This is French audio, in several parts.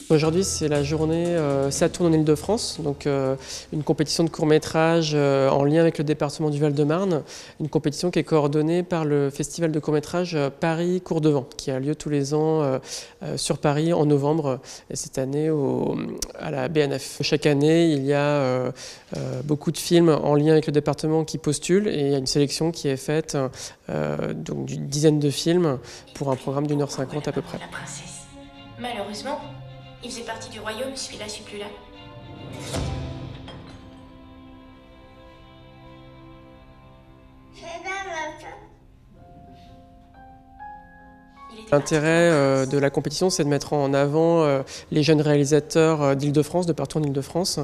Aujourd'hui, c'est la journée Ça tourne en Île-de-France, donc une compétition de court-métrage en lien avec le département du Val-de-Marne, une compétition qui est coordonnée par le festival de court-métrage Paris Cours de Vent, qui a lieu tous les ans sur Paris en novembre, et cette année à la BNF. Chaque année, il y a beaucoup de films en lien avec le département qui postulent, et il y a une sélection qui est faite donc d'une dizaine de films pour un programme d'1h50 à peu près. La princesse. Malheureusement, il faisait partie du royaume, celui-là, je suis plus là. L'intérêt de la compétition, c'est de mettre en avant les jeunes réalisateurs d'Île-de-France, de partout en Île-de-France,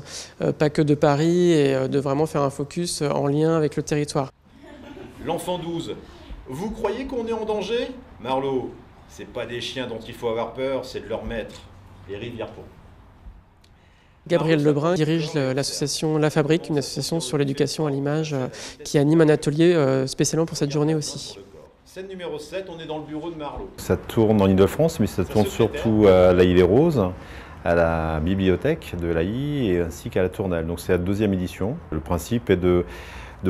pas que de Paris, et de vraiment faire un focus en lien avec le territoire. L'enfant 12, vous croyez qu'on est en danger? Marlowe, c'est pas des chiens dont il faut avoir peur, c'est de leur maître, les Rivière-Pont. Gabriel Lebrun dirige l'association La Fabrique, une association sur l'éducation à l'image qui anime un atelier spécialement pour cette journée aussi. Scène numéro 7, on est dans le bureau de Marlowe. Ça tourne en Île-de-France, mais ça tourne surtout à l'Aïle-les-Roses, à la bibliothèque de l'Aï et ainsi qu'à la Tournelle. Donc c'est la 2e édition. Le principe est de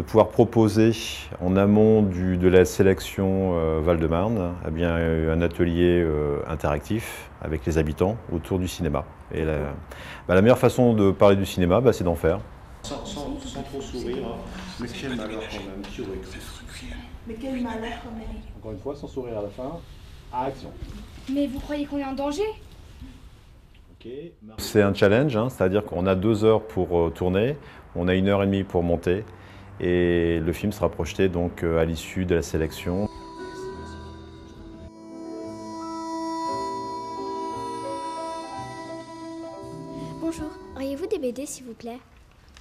pouvoir proposer en amont de la sélection Val-de-Marne un atelier interactif avec les habitants autour du cinéma. Et la meilleure façon de parler du cinéma, c'est d'en faire. Sans trop sourire, mais quel malheur quand même, qui aurait cru. Mais quel malheur quand même. Encore une fois, sans sourire à la fin, à action. Mais vous croyez qu'on est en danger? C'est un challenge, c'est-à-dire qu'on a 2 heures pour tourner, on a 1h30 pour monter, et le film sera projeté donc à l'issue de la sélection. Bonjour, auriez-vous des BD s'il vous plaît?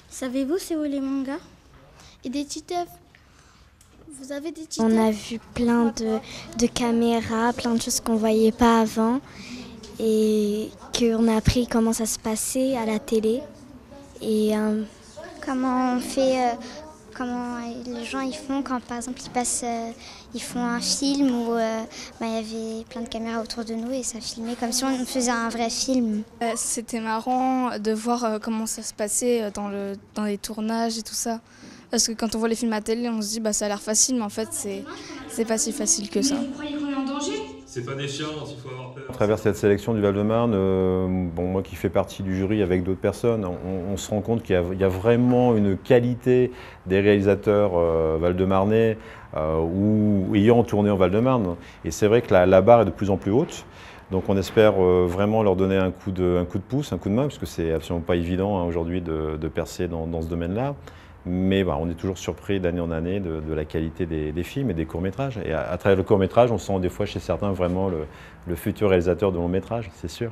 Savez-vous c'est où les mangas? Et des titeufs? Vous avez des titeufs? On a vu plein de caméras, plein de choses qu'on ne voyait pas avant et qu'on a appris comment ça se passait à la télé. Et comment on fait, comment les gens ils font quand par exemple ils font un film où il y avait plein de caméras autour de nous et ça filmait comme si on faisait un vrai film. C'était marrant de voir comment ça se passait dans les tournages et tout ça. Parce que quand on voit les films à télé, on se dit ça a l'air facile, mais en fait c'est pas si facile que ça. Mais vous croyez qu'on est en danger? C'est pas des sciences, il faut avoir peur. À travers cette sélection du Val-de-Marne, moi qui fais partie du jury avec d'autres personnes, on se rend compte qu'il y a vraiment une qualité des réalisateurs val-de-marnais ou ayant tourné en Val-de-Marne. Et c'est vrai que la barre est de plus en plus haute. Donc on espère vraiment leur donner un coup de pouce, un coup de main, parce que c'est absolument pas évident aujourd'hui de percer dans ce domaine-là. Mais on est toujours surpris d'année en année de la qualité des films et des courts-métrages. Et à travers le court-métrage, on sent des fois chez certains vraiment le futur réalisateur de long-métrage, c'est sûr.